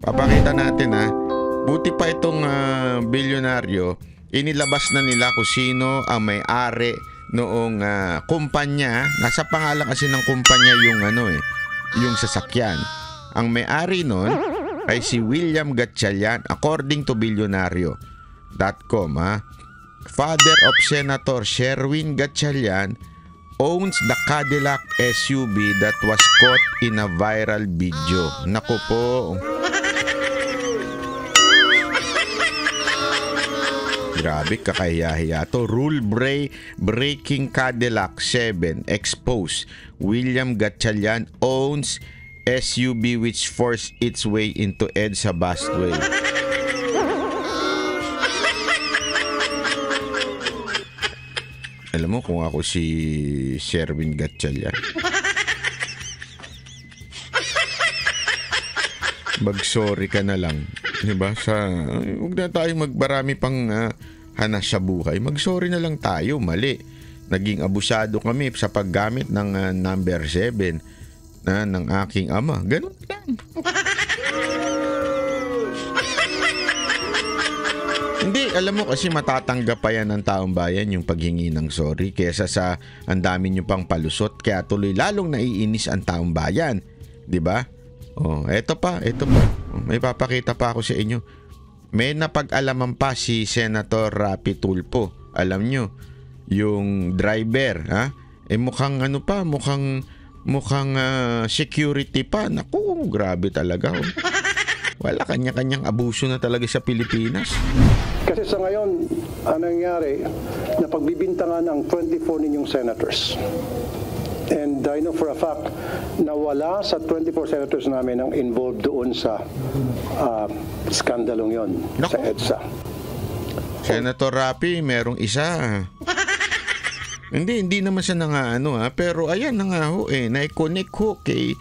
Papakita natin ha. Buti pa itong bilyonaryo, inilabas na nila kung sino ang may-ari noong kumpanya. Nasa pangalan kasi ng kumpanya yung yung sasakyan. Ang may-ari nun ay si William Gatchalian according to Bilyonaryo.com ha. Father of Senator Sherwin Gatchalian owns the Cadillac SUV that was caught in a viral video. Naku po. Grabe, kakahiya-hiya to. Rule breaking Cadillac 7 exposed. William Gatchalian owns SUV which forced its way into EDSA busway. Alam mo kung ako si Sherwin Gatchalian, mag-sorry ka na lang. Diba? Huwag na tayo magbarami pang hanas sa buhay. Mag-sorry na lang tayo. Mali. Naging abusado kami sa paggamit ng number 7 ng aking ama. Ganun lang. Hindi, alam mo kasi matatanggap pa yan ng taong bayan yung paghingi ng sorry kesa sa ang dami nyo pang palusot. Kaya tuloy lalong naiinis ang taong bayan. Diba? Oh, eto pa. May papakita pa ako sa inyo. May napag-alaman pa si Senator Rapi Tulfo. Alam nyo, yung driver, ha? Mukhang mukhang security pa. Naku, grabe talaga. Oh. Wala, kanya-kanyang abuso na talaga sa Pilipinas. Kasi sa ngayon, ang nangyari, napagbibintangan ang 24 ninyong senators. And I know for a fact na wala sa 24 senators namin ang involved doon sa skandalong yon sa EDSA. Senator Rapi, merong isa. Hindi naman siya pero ayan na nga ho na-connect ho kay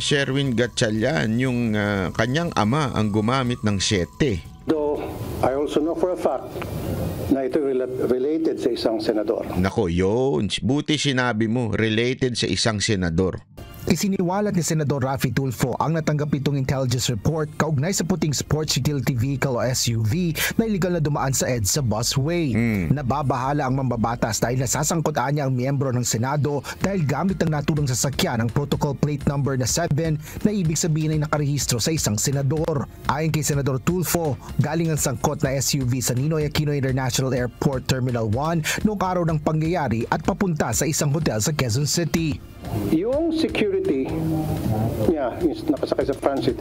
Sherwin Gatchalian, yung kanyang ama ang gumamit ng 7. Though I also know for a fact na ito related sa isang senador. Nako, yun. Buti sinabi mo, related sa isang senador. Isiniwalat ni Senador Rapi Tulfo ang natanggap itong intelligence report kaugnay sa puting sports utility vehicle o SUV na illegal na dumaan sa EDSA busway. Nababahala ang mambabatas dahil nasasangkot-an niya ang miyembro ng Senado dahil gamit ang naturang sasakyan ang protocol plate number na 7 na ibig sabihin ay nakarehistro sa isang senador. Ayon kay Senador Tulfo, galing ang sangkot na SUV sa Ninoy Aquino International Airport Terminal 1 noong araw ng pangyayari at papunta sa isang hotel sa Quezon City. Yung security niya, yung nakasakay sa transit,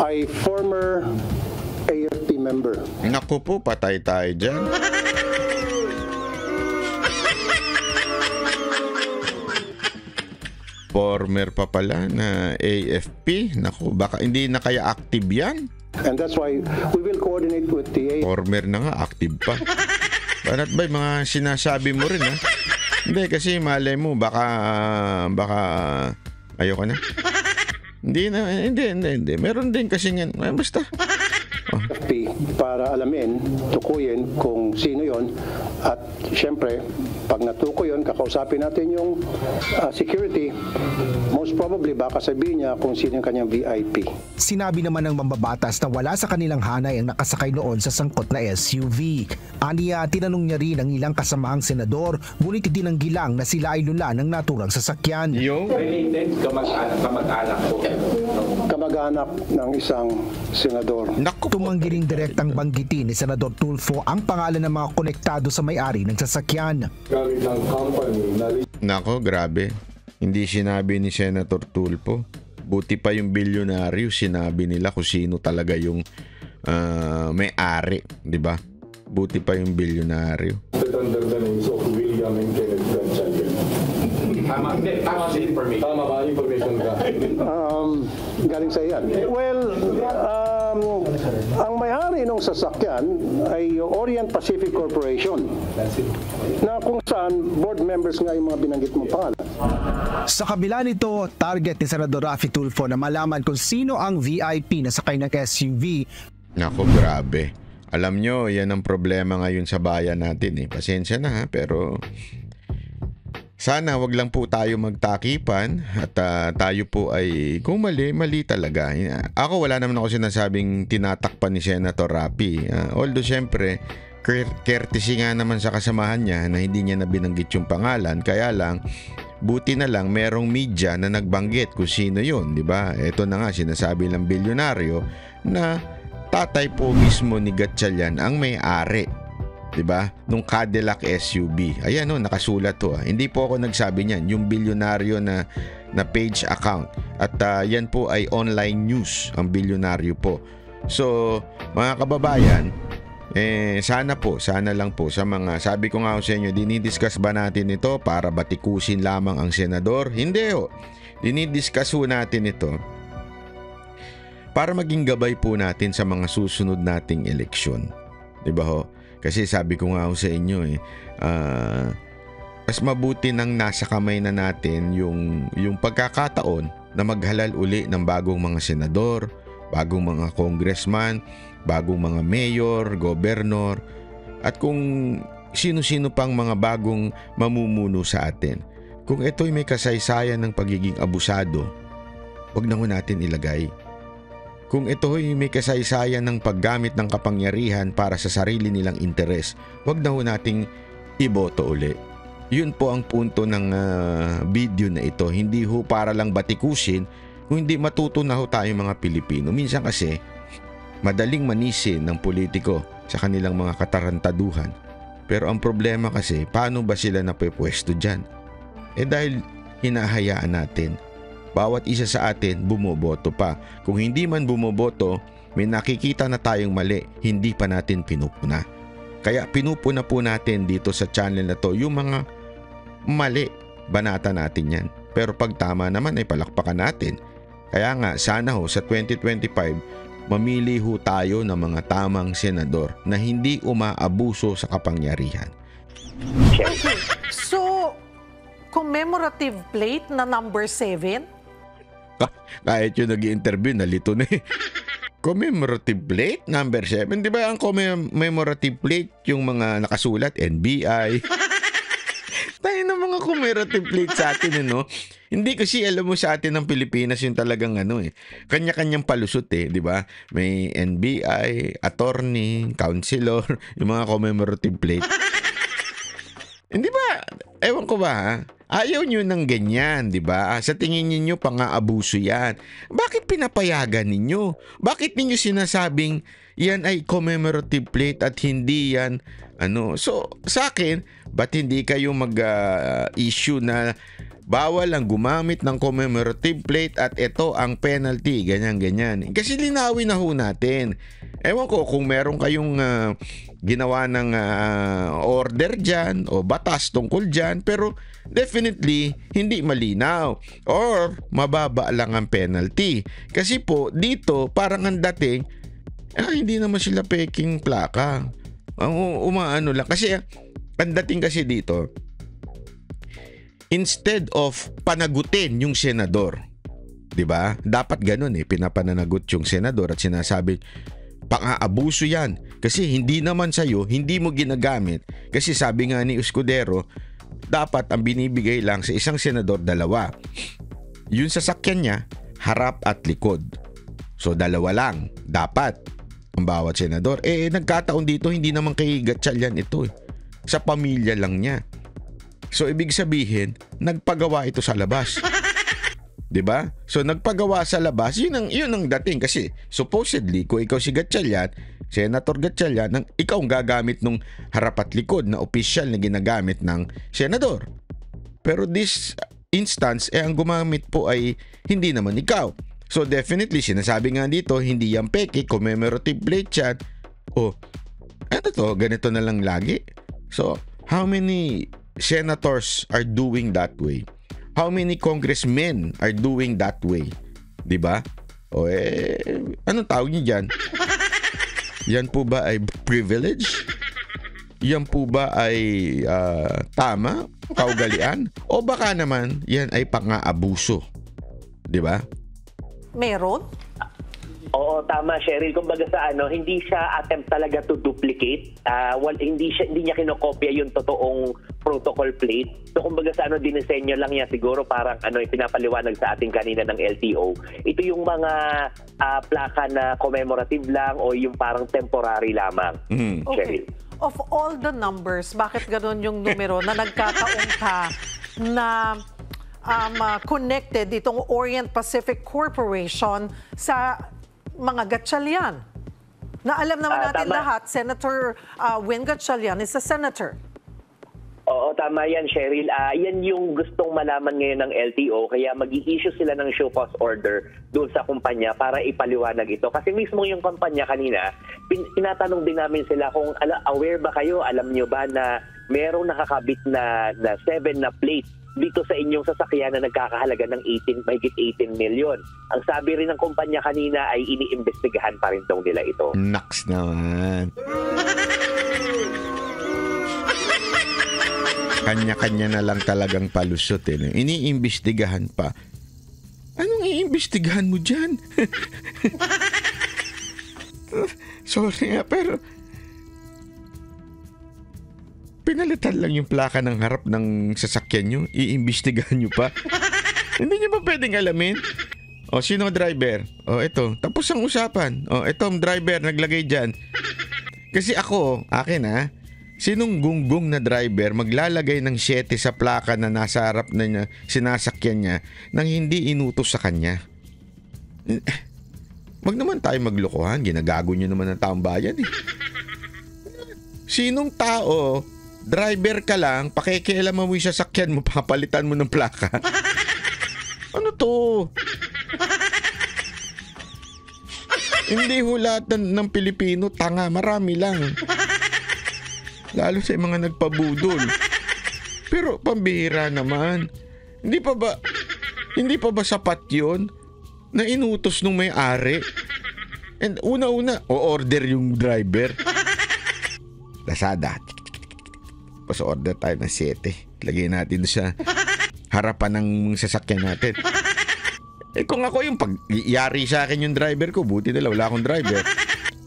ay former AFP member. Naku po, patay tayo dyan. Former pa pala na AFP. Naku, baka hindi na kaya active yan. And that's why we will coordinate with the AFP. Former na nga, active pa. Banat ba, mga sinasabi mo rin ha? Hindi, kasi malay mo, baka ayoko na. Hindi. Meron din kasi nga, basta. Para alamin, tukuyin kung sino yon at syempre, pag natukoy yon, kakausapin natin yung security. Most probably, baka sabihin niya kung sino yung kanyang VIP. Sinabi naman ng mambabatas na wala sa kanilang hanay ang nakasakay noon sa sangkot na SUV. Aniya, tinanong niya rin ang ilang kasamahang senador, ngunit itinanggilang na sila ay lula ng naturang sasakyan. Related, kamag-anak po. Kamag-anak ng isang senador. Tumanggi ring direktang banggitin ni Senador Tulfo ang pangalan ng mga konektado sa may-ari ng sasakyan. Nako, grabe. Hindi sinabi ni Senator Tulfo. Buti pa yung bilyonaryo, sinabi nila kung sino talaga yung may-ari, di ba? Buti pa yung bilyonaryo. Under the names of William and Kenneth Gatchalian. Tama ba information ka? Galing sa iyan. Well, ang may-ari ng sasakyan ay Orient Pacific Corporation na kung saan board members nga yung mga binanggit mong pangalan. Sa kabila nito, target ni Senador Rapi Tulfo na malaman kung sino ang VIP na sakay ng SUV. Nako, grabe. Alam nyo, yan ang problema ngayon sa bayan natin eh. Pasensya na ha, pero sana wag lang po tayo magtakipan at tayo po ay kung mali talaga. Ako wala naman ako sinasabing tinatakpan ni Senator Rapi. Although syempre, courtesy nga naman sa kasamahan niya na hindi niya na binanggit yung pangalan. Kaya lang, buti na lang merong media na nagbanggit kung sino yun, di ba? Ito na nga, sinasabi ng bilyonaryo na tatay po mismo ni Gatchalian ang may-ari. Diba? Nung Cadillac SUV. Ayan nakasulat to. Hindi po ako nagsabi niyan. Yung bilyonaryo na page account. At yan po ay online news. Ang bilyonaryo po. So, mga kababayan, sana lang po sa mga, sabi ko nga sa inyo, dinidiscuss ba natin ito para batikusin lamang ang senador? Hindi ho. Dinidiscuss ho natin ito para maging gabay po natin sa mga susunod nating eleksyon. Diba ho? Kasi sabi ko nga sa inyo mas mabuti nang nasa kamay na natin yung pagkakataon na maghalal uli ng bagong mga senador, bagong mga congressman, bagong mga mayor, gobernador, at kung sino-sino pang mga bagong mamumuno sa atin. Kung ito'y may kasaysayan ng pagiging abusado, wag na ho natin ilagay. Kung ito'y may kasaysayan ng paggamit ng kapangyarihan para sa sarili nilang interes, wag na ho nating iboto uli. Yun po ang punto ng video na ito. Hindi ho para lang batikusin, kung hindi matuto na ho tayong mga Pilipino. Minsan kasi, madaling manisin ng politiko sa kanilang mga katarantaduhan. Pero ang problema kasi, paano ba sila napepwesto dyan? Dahil hinahayaan natin. Bawat isa sa atin bumoboto pa. Kung hindi man bumoboto, may nakikita na tayong mali, hindi pa natin pinupuna. Kaya pinupuna po natin dito sa channel na to yung mga mali. Banata natin yan. Pero pag tama naman ay palakpakan natin. Kaya nga sana ho sa 2025, mamili ho tayo ng mga tamang senador na hindi umaabuso sa kapangyarihan. Okay. So, commemorative plate na number 7? Kahit yung nag-i-interview, nalito na Commemorative plate, number 7. Di ba ang commemorative plate, yung mga nakasulat, NBI. Tayo ng mga commemorative plate sa atin, Hindi kasi alam mo sa atin ng Pilipinas yung talagang kanya-kanyang palusot di ba? May NBI, attorney, counselor, yung mga commemorative plate. Hindi ba? Ewan ko ba Ayaw nyo ng ganyan, di ba? Sa tingin ninyo, pang-aabuso yan. Bakit pinapayagan ninyo? Bakit ninyo sinasabing yan ay commemorative plate at hindi yan So, sa akin, ba't hindi kayo mag-issue na bawal ang gumamit ng commemorative plate at ito ang penalty, ganyan-ganyan. Kasi linawin na ho natin. Ewan ko kung meron kayong ginawa ng order dyan o batas tungkol dyan, pero definitely hindi malinaw or mababa lang ang penalty. Kasi po dito parang ang dating hindi naman sila peking plaka. Umaano lang. Kasi ang dating kasi dito, instead of panagutin yung senador, di ba? Dapat ganun pinapananagot yung senador at sinasabi, pang-aabuso yan. Kasi hindi naman sa'yo, hindi mo ginagamit. Kasi sabi nga ni Escudero, dapat ang binibigay lang sa isang senador 2. Yung sasakyan niya, harap at likod. So 2 lang, dapat ang bawat senador. Nagkataon dito, hindi naman kay Gatchalian ito Sa pamilya lang niya. So ibig sabihin, nagpagawa ito sa labas. 'Di ba? So nagpagawa sa labas, yun ang dating kasi supposedly kung ikaw si Gatchalian, Senator Gatchalian, ikaw ang gagamit nung harap at likod na opisyal na ginagamit ng senador. Pero this instance ang gumamit po ay hindi naman ikaw. So definitely sinasabi nga dito, hindi yan peke, commemorative plate yan. Ganito na lang lagi. So how many senators are doing that way? How many congressmen are doing that way? 'Di ba? Anong tawag niyo diyan? Yan po ba ay privilege? Yan po ba ay tama? Kaugalian? O baka naman yan ay pang-aabuso? 'Di ba? Meron? Oo, tama, Cheryl. Kumbaga sa hindi siya attempt talaga to duplicate. Hindi niya kinokopya yung totoong protocol plate. So kumbaga sa dinisenyo lang niya siguro parang pinapaliwanag sa ating kanina ng LTO. Ito yung mga plaka na commemorative lang o yung parang temporary lamang. Okay. Cheryl. Of all the numbers, bakit ganun yung numero na nagkataon ka na connected itong Orient Pacific Corporation sa mga Gatchalian? Na alam naman natin lahat, Senator Win Gatchalian is a senator. Oo, tama yan, Cheryl. Yan yung gustong malaman ngayon ng LTO, kaya mag-i-issue sila ng show cause order doon sa kumpanya para ipaliwanag ito. Kasi mismo yung kumpanya kanina, tinatanong din namin sila kung aware ba kayo, alam nyo ba na merong nakakabit na 7 na plate dito sa inyong sasakyan na nagkakahalaga ng mahigit 18 million. Ang sabi rin ng kumpanya kanina ay iniimbestigahan pa rin daw nila ito. Naks naman. Kanya-kanya na lang talagang palusot eh. Iniimbestigahan pa. Anong iimbestigahan mo dyan? Sorry nga, pero pinalitan lang yung plaka ng harap ng sasakyan nyo. Iimbestigahan nyo pa. Hindi nyo ba pwedeng alamin? O, sino driver? O, ito. Tapos ang usapan. O, ito ang driver naglagay dyan. Kasi akin sinong gunggong na driver maglalagay ng 7 sa plaka na nasa harap na niya, sinasakyan niya nang hindi inutos sa kanya? Wag naman tayo maglokohan. Ginagago nyo naman ang taong bayan eh. Sinong tao, driver ka lang, pakikialam mo yung sasakyan mo, papalitan mo ng plaka? Ano to? Hindi ho lahat ng Pilipino tanga, marami lang. Lalo sa mga nagpabudol. Pero pambihira naman. Hindi pa ba sapat yun na inutos nung may-ari? And una-una, o-order yung driver. Lazada. Pas-order tayo ng 7. Lagay natin sa harapan ng sasakyan natin. Kung ako yung pag-yari sa akin yung driver ko, buti nila wala akong driver.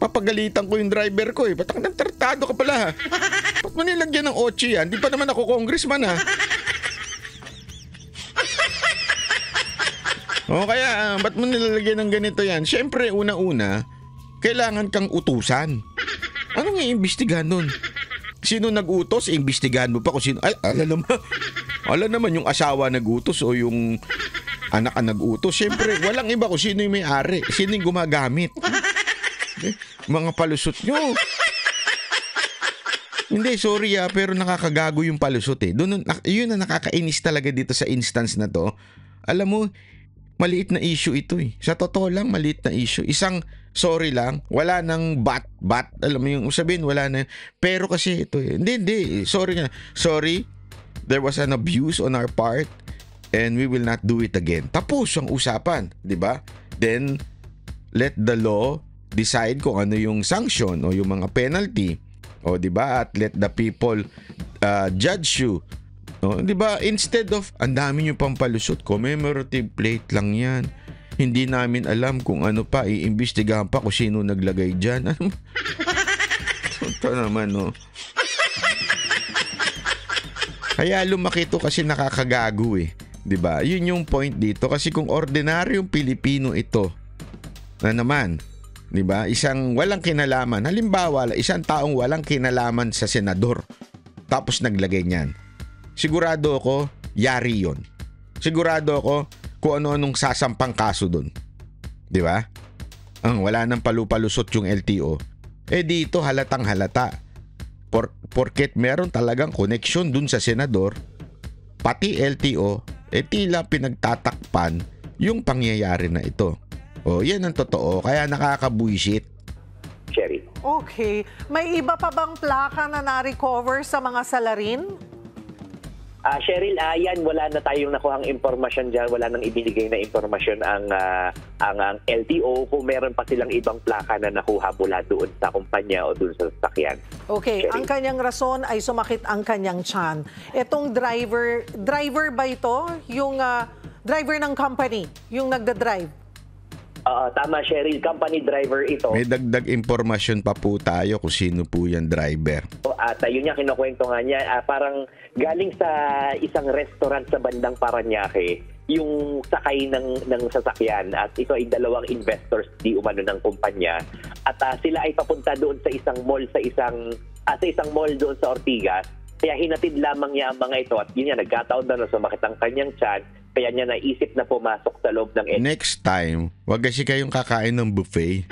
Papagalitan ko yung driver ko eh. Ba't ang tartado ka pala? Ba't mo nilagyan ng 8 yan? Di pa naman ako congressman ha. O kaya, ba't mo nilalagyan ng ganito yan? Siyempre, una-una, kailangan kang utusan. Anong iimbestigahan nun? Sino nag-utos? Iimbestigahan mo pa kung sino. Alam naman yung asawa nag-utos o yung anak ang nag-utos. Siyempre, walang iba kung sino yung may-ari. Sino yung gumagamit. Mga palusot nyo. Hindi, sorry pero nakakagago yung palusot eh. Yun na nakakainis talaga dito sa instance na to. Alam mo, maliit na issue ito eh. Sa totoo lang, maliit na issue. Isang sorry lang, wala nang bat. Alam mo yung sabihin, wala na. Pero kasi ito eh. Hindi. Sorry, there was an abuse on our part and we will not do it again. Tapos ang usapan, di ba? Then, let the law decide kung ano yung sanction o yung mga penalty. O di ba? At let the people judge you. O di ba? Instead of ang dami niyo pang palusot, commemorative plate lang 'yan. Hindi namin alam kung ano pa, iimbestigahan pa kung sino naglagay diyan. Ito naman no. Kaya lumaki ito kasi nakakagago eh. 'Di ba? Yun yung point dito kasi kung ordinaryong Pilipino ito na naman, 'di ba? Isang walang kinalaman. Halimbawa, isang taong walang kinalaman sa senador. Tapos naglagay niyan. Sigurado ako, yari 'yon. Sigurado ako kung ano-anong sasampang kaso doon. 'Di ba? Wala nang palupalusot yung LTO. Dito halatang halata. Porket meron talagang connection dun sa senador, pati LTO, tila pinagtatakpan yung pangyayari na ito. Yan ang totoo. Kaya nakakabuisit. Cherry. Okay. May iba pa bang plaka na na-recover sa mga salarin? Cheryl, yan, wala na tayong nakuhang impormasyon dyan. Wala nang ibinigay na impormasyon ang LTO kung meron pa silang ibang plaka na nakuha mula doon sa kumpanya o doon sa sasakyan. Okay. Cheryl. Ang kanyang rason ay sumakit ang kanyang tiyan. Etong driver ba ito? Yung driver ng company, yung nagda-drive? Tama, Cheryl. Company driver ito. May dagdag impormasyon pa po tayo kung sino po yung driver. At yun niya, kinukwento nga niya, parang galing sa isang restaurant sa bandang Parañaque, yung sakay ng sasakyan. At ito ay dalawang investors di umano ng kumpanya. At sila ay papunta doon sa isang mall, sa isang mall doon sa Ortigas. Kaya hinatid lamang niya ang mga ito. At yun niya, nagkataon na sumakit ang kanyang tiyan. Kaya niya naisip na pumasok sa loob ng Next time, wag kasi kayong kakain ng buffet.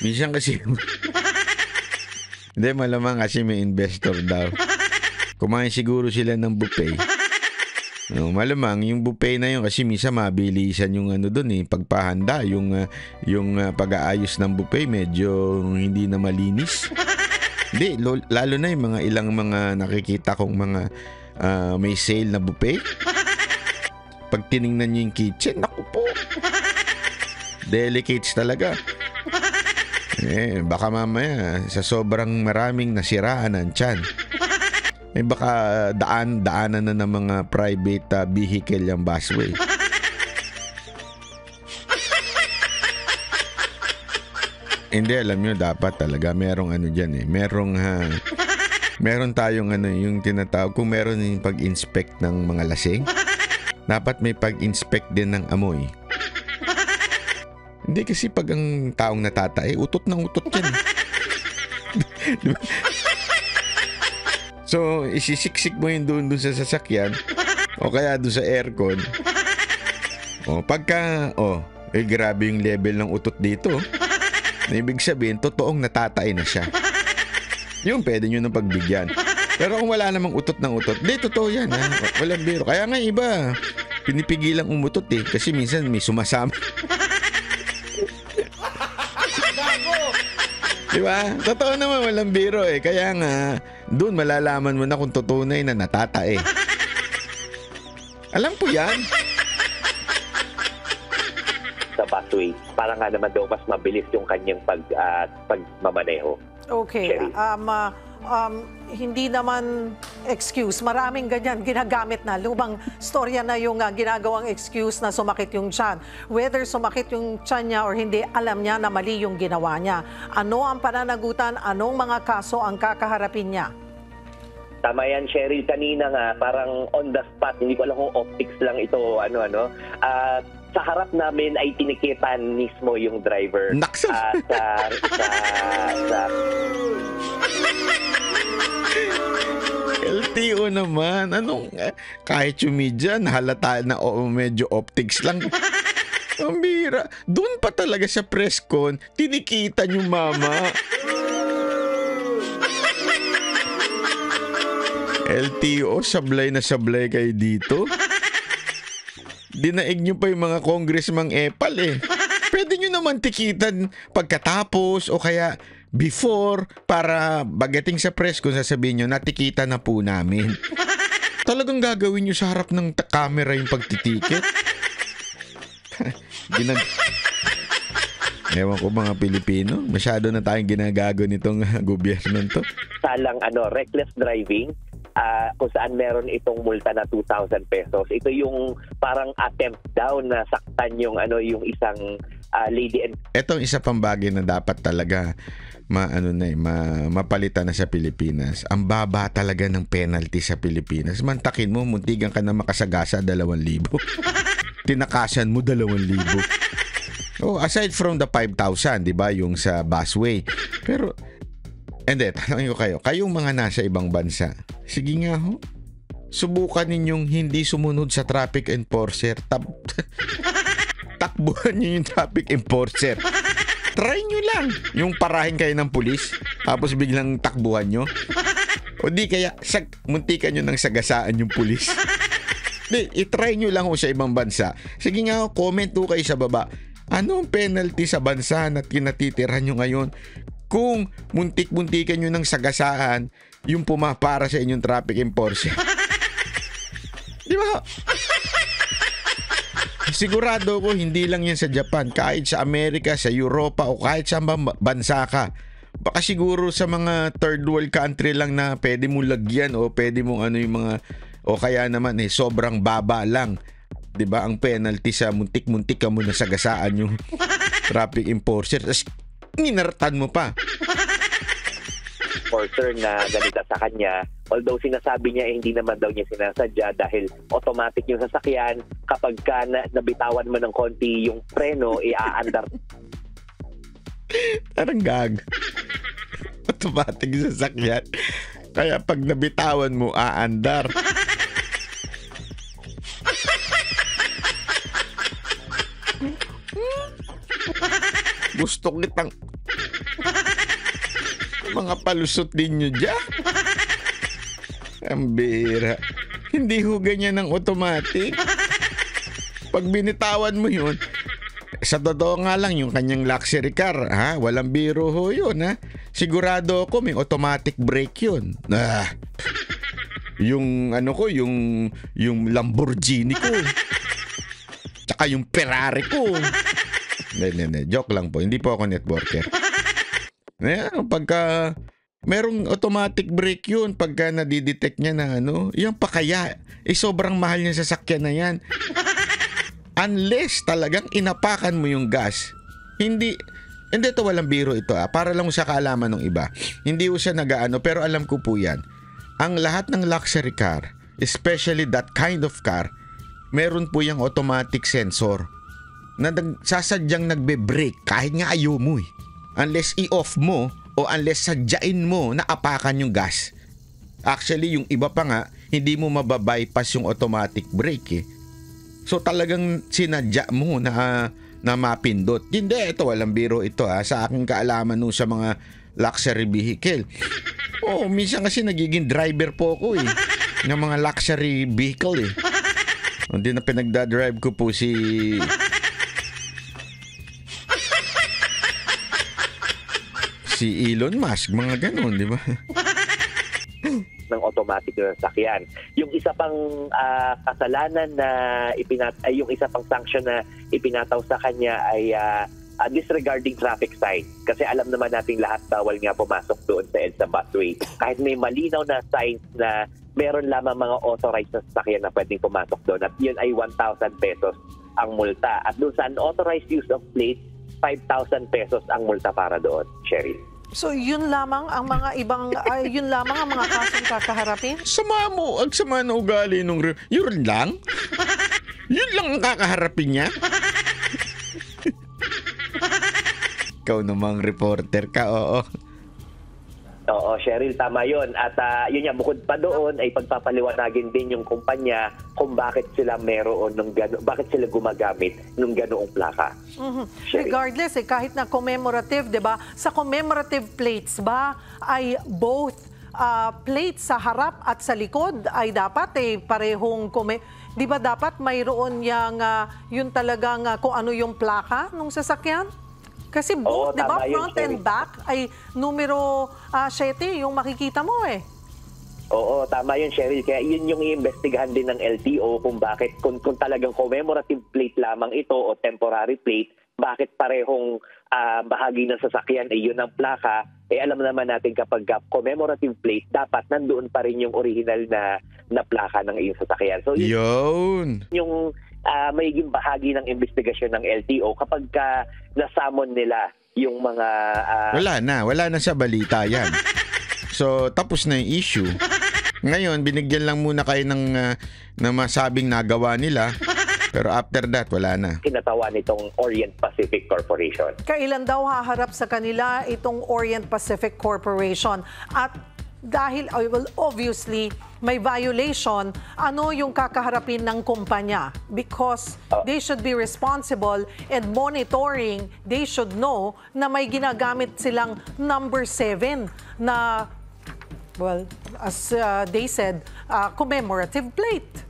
Minsan kasi... Hindi, malamang kasi may investor daw. Kumain siguro sila ng buffet. No, malamang yung buffet na yun kasi minsan mabilisan yung doon pagpahanda, yung pag-aayos ng buffet medyo hindi na malinis. Hindi, lalo na yung mga ilang mga nakikita kong mga may sale na buffet. Pag tiningnan nyo yung kitchen, naku po. Delicates talaga. Baka mamaya sa sobrang maraming nasiraan ang tiyan. Baka daanan na ng mga private vehicle yung busway. Hindi, alam nyo, dapat talaga merong dyan meron tayong yung tinatawag, kung meron yung pag-inspect ng mga lasing, dapat may pag-inspect din ng amoy. Hindi kasi pag ang taong natatae, utot ng utot yan. Diba? So, isisiksik mo yun doon sa sasakyan o kaya doon sa aircon. Pagka, grabe yung level ng utot dito. Ibig sabihin, totoong natatae na siya. Yung pwede nyo nang pagbigyan. Pero kung wala namang utot ng utot, totoo yan. Walang biro. Kaya nga iba, pinipigilang umutot kasi minsan may sumasama. Diba? Totoo naman, walang biro Kaya nga, doon malalaman mo na kung tutunay na natatae. Alam po yan. Sa busway, para nga naman daw mas mabilis yung kanyang pagmamaneho. Okay. Hindi naman excuse. Maraming ganyan ginagamit na. Lumang storya na yung ginagawang excuse na sumakit yung tiyan. Whether sumakit yung tiyan niya or hindi, alam niya na mali yung ginawa niya. Ano ang pananagutan? Anong mga kaso ang kakaharapin niya? Tama yan, Cheryl. Kanina nga, parang on the spot. Hindi ko alam kung optics lang ito. Sa harap namin ay tinikitan mismo yung driver. Naksa! LTO naman. Kahit yung media, nahalata na medyo optics lang. Ang bira. Doon pa talaga sa press con, tinikitan yung mama. LTO, sablay na sablay kayo dito. Dinaig nyo pa yung mga congressmang epal Pwede nyo naman tikitan pagkatapos o kaya before para bagating sa press kung sasabihin nyo, natikita na po namin. Talagang gagawin nyo sa harap ng camera yung pagtitikit? Ewan ko mga Pilipino, masyado na tayong ginagago nitong gobyerno to. Salang reckless driving, kung saan meron itong multa na 2,000 pesos. Ito yung parang attempt daw na saktan yung isang lady. Etong isa pang bagay na dapat talaga mapalitan na sa Pilipinas. Ang baba talaga ng penalty sa Pilipinas. Mantakin mo, muntigan ka na makasagasa 2,000. Tinakasan mo 2,000. Aside from the 5,000, di ba, yung sa busway. Pero tanongin ko kayong mga nasa ibang bansa, sige nga subukan ninyong hindi sumunod sa traffic enforcer. Takbuhan nyo yung traffic enforcer. Try nyo lang yung parahin kayo ng pulis, tapos biglang takbuhan nyo. O di kaya, muntikan nyo ng sagasaan yung pulis. I-try nyo lang sa ibang bansa. Sige nga, comment kayo sa baba. Ano ang penalty sa bansa na kinatitirhan nyo ngayon? Kung muntik-muntikan nyo ng sagasaan yung pumapara sa inyong traffic enforcer. Di ba? Sigurado ko hindi lang yan sa Japan. Kahit sa Amerika, sa Europa o kahit sa bansa ka. Baka siguro sa mga third world country lang na pwede mong lagyan o pwede mong yung mga o kaya naman sobrang baba lang. 'Di ba? Ang penalty sa muntik-muntik ka mo na sagasaan yung traffic enforcer. Tapos ninartan mo pa. Enforcer na ganito sa kanya. Although sinasabi niya hindi naman daw niya sinasadya dahil automatic yung sasakyan. Kapag ka nabitawan mo ng konti yung preno, iaandar. Parang gag. Automatic yung sasakyan. Kaya pag nabitawan mo, aandar. Gusto kitang mga palusot din nyo dyan. Ang bira. Hindi ho ganyan ng automatic. Pag binitawan mo yun, sa totoo nga lang yung kanyang luxury car, ha? Walang biro ho yun, ha? Sigurado ako may automatic brake yun. Yung ano ko, yung Lamborghini ko. Tsaka yung Ferrari ko. Hindi. Joke lang po. Hindi po ako networker. Pagka merong automatic brake yun, pagka nadidetect niya na yan pa kaya, sobrang mahal niya sasakyan na yan. Unless talagang inapakan mo yung gas. Hindi ito walang biro ito para lang sa kaalaman ng iba. Hindi ko siya nagaano, pero alam ko po yan. Ang lahat ng luxury car, especially that kind of car, meron po yung automatic sensor na sasadyang nagbe-brake kahit nga ayaw mo eh. Unless i-off mo o unless sadyain mo na apakan yung gas. Actually, yung iba pa nga, hindi mo mababypass yung automatic brake eh. So talagang sinadya mo na mapindot. Hindi, ito walang biro ito sa aking kaalaman nung sa mga luxury vehicle. Minsan kasi nagiging driver po ako eh ng mga luxury vehicle eh. Hindi na pinagdadrive ko po si Elon Musk, mga ganun, di ba? Ng automatic na sasakyan. Yung isa pang kasalanan na yung isa pang sanction na ipinataw sa kanya ay disregarding traffic sign. Kasi alam naman nating lahat bawal nga pumasok doon sa EDSA busway. Kahit may malinaw na signs na meron lamang mga authorized na sasakyan na pwedeng pumasok doon. At yun ay 1,000 pesos ang multa. At doon sa unauthorized use of plate, 5,000 pesos ang multa para doon, Cheryl. So yun lamang ang mga ibang yun lamang ang mga kasong kakaharapin? Sama mo, ang sama na ugali nung yun lang? Yun lang ang kakaharapin niya? Ikaw namang reporter ka, oo. Oo, Cheryl, tama yun. At yun nga, bukod pa doon ay pagpapaliwanagin din yung kumpanya kung bakit sila meron bakit sila gumagamit ng ganoong plaka. Regardless, kahit na commemorative, di ba? Sa commemorative plates ba ay both plates sa harap at sa likod ay dapat parehong di ba dapat mayroon yung talagang kung ano yung plaka ng sasakyan? Kasi both, di ba, front and back ay numero 7 yung makikita mo eh. Oo, tama yun, Cheryl. Kaya yun yung iimbestigahan din ng LTO kung bakit, kung talagang commemorative plate lamang ito o temporary plate, bakit parehong bahagi ng sasakyan ay yun ang plaka. Alam naman natin kapag commemorative plate, dapat nandoon pa rin yung original na plaka ng iyong sasakyan. So yun. Yung magiging bahagi ng investigasyon ng LTO kapag nasamon nila yung mga... Wala na sa balita yan. So, tapos na yung issue. Ngayon, binigyan lang muna kayo ng masabing nagawa nila. Pero after that, wala na. Kinatawan itong Orient Pacific Corporation. Kailan daw haharap sa kanila itong Orient Pacific Corporation? At dahil, obviously, may violation, ano yung kakaharapin ng kumpanya? Because they should be responsible and monitoring, they should know na may ginagamit silang number 7 na, as they said, commemorative plate.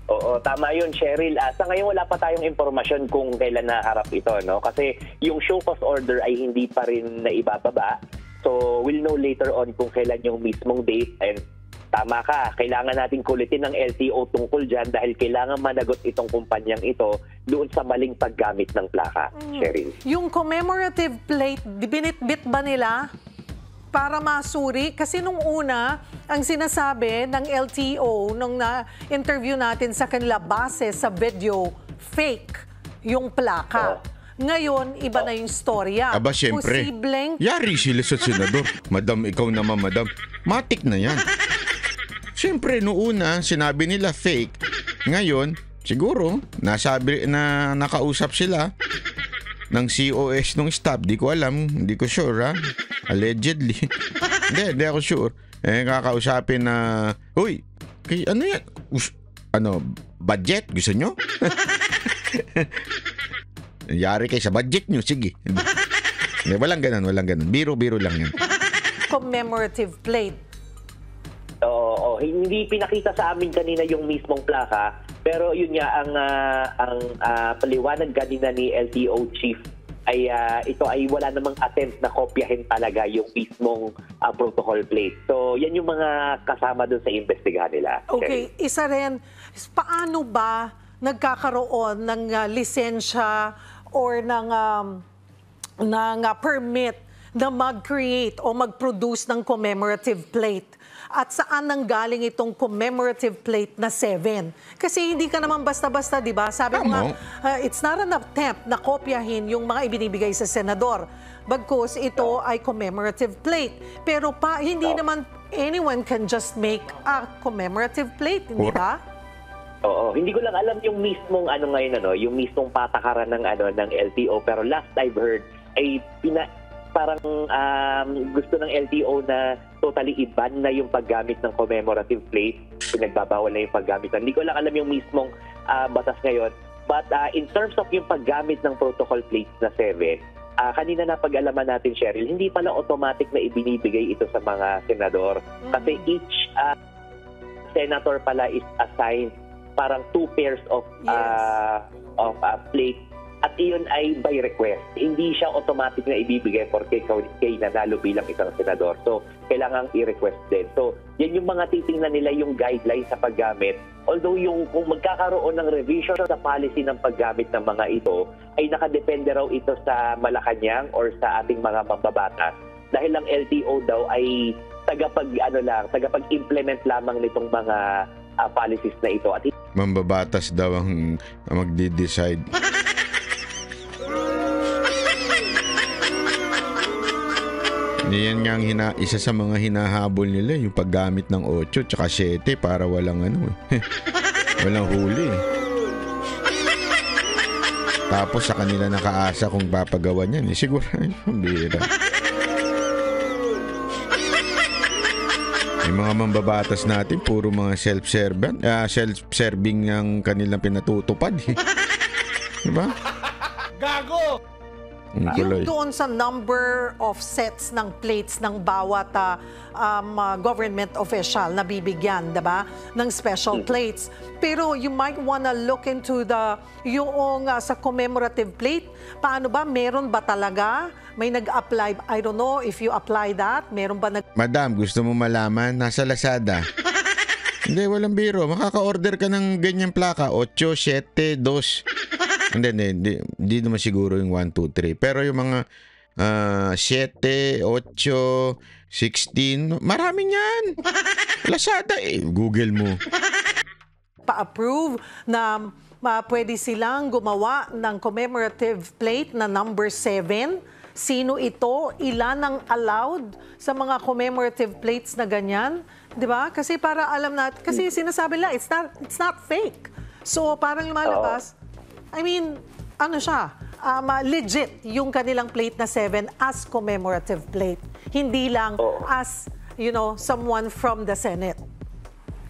Oo, tama yun, Cheryl. Sa ngayon, wala pa tayong impormasyon kung kailan naharap ito, no? Kasi yung show cause order ay hindi pa rin naibababa. So, we'll know later on kung kailan yung mismong date. And tama ka, kailangan natin kulitin ng LTO tungkol dyan dahil kailangan managot itong kumpanyang ito doon sa maling paggamit ng plaka, Cheryl. Yung commemorative plate, binitbit ba nila? para masuri? Kasi nung una, ang sinasabi ng LTO nung na-interview natin sa kanila base sa video, fake yung plaka. Ngayon, iba na yung storya. Aba, syempre. Yari sila sa senador. Madam, ikaw naman, madam. Matik na yan. Syempre, noong una, sinabi nila fake. Ngayon, siguro, nakausap sila ng COS ng staff. Di ko alam. Hindi ko sure, ha? Allegedly. Hindi ako sure. Kakausapin na, uy, ano yan? Budget? Gusto nyo? Yari kayo sa budget nyo, sige. Walang ganun. Biro-biro lang yan. Commemorative plate. Oo, hindi pinakita sa amin kanina yung mismong plaka, pero yun nga ang paliwanag kanina ni LTO chief ay ito ay wala namang attempt na kopyahin talaga yung mismong protocol plate. So, yan yung mga kasama doon sa investigahan nila. Okay, isa rin, paano ba nagkakaroon ng lisensya or ng permit na mag-create o mag-produce ng commemorative plate? At saan nanggaling itong commemorative plate na 7? Kasi hindi ka naman basta-basta, di ba? Sabi mo nga, it's not an attempt na kopyahin yung mga ibinibigay sa senador. Bagkus ito ay commemorative plate. Pero hindi naman anyone can just make a commemorative plate, hindi ba? Oo, hindi ko lang alam yung mismong yung mismong patakaran ng ng LTO, pero last I've heard ay parang gusto ng LTO na totally i-ban na yung paggamit ng commemorative plate. Pinagbabawal na yung paggamit. Hindi ko lang alam yung mismong batas ngayon. But in terms of yung paggamit ng protocol plates na 7, kanina napag-alaman natin, Cheryl, hindi pala automatic na ibinibigay ito sa mga senador. Kasi each senator pala is assigned parang 2 pairs of plate, at iyon ay by request. Hindi siya automatic na ibibigay porque kay nanalo bilang isang senador. So, kailangang i-request din. So, yan yung mga titingnan nila yung guidelines sa paggamit. Although kung magkakaroon ng revision sa policy ng paggamit ng mga ito, ay nakadepende raw ito sa Malacanang or sa ating mga mambabatas. Dahil ang LTO daw ay tagapag-implement lamang nitong mga policies na ito. At mambabatas daw ang magde-decide. Yan nga ang isa sa mga hinahabol nila, yung paggamit ng 8 tsaka 7 para walang walang huli. Tapos sa kanila nakaasa kung papagawan yan. Siguro, bira. Yung mga mambabatas natin, puro mga self-serving ang kanilang pinatutupad. Diba? Gago! Yung doon sa number of sets ng plates ng bawat government official na bibigyan, diba? Ng special plates. Pero you might wanna look into yung sa commemorative plate. Paano ba? Meron ba talaga? May nag-apply? I don't know if you apply that. Meron ba Madam, gusto mo malaman? Nasa Lazada. Hindi, walang biro. Makaka-order ka ng ganyang plaka. 8, 7, 2. Hindi naman siguro yung 1, 2, 3. Pero yung mga 7, 8, 16, marami yan. Lazada Google mo. Pa-approve na pwede silang gumawa ng commemorative plate na number 7. Sino ito? Ilan ang allowed sa mga commemorative plates na ganyan? 'Di ba? Kasi para alam natin, kasi sinasabi nila, it's not fake. So parang lumalabas, I mean, legit yung kanilang plate na 7 as commemorative plate. Hindi lang as, someone from the Senate.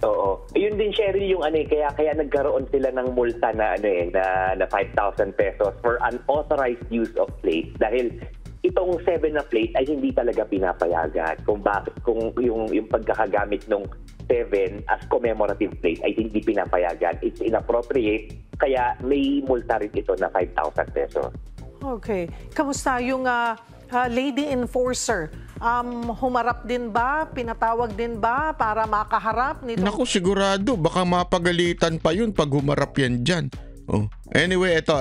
Oo. Yun din, Cheryl, yung kaya nagkaroon sila ng multa na 5,000 pesos for unauthorized use of plate dahil itong 7 na plate ay hindi talaga pinapayagan kung yung pagkakagamit ng 7 as commemorative plate ay hindi pinapayagan. It's inappropriate, kaya may multa rin ito na 5,000 pesos. Okay. Kamusta yung lady enforcer? Humarap din ba? Pinatawag din ba para makaharap nito? Naku, sigurado. Baka mapagalitan pa yun pag humarap yan dyan. Anyway, ito.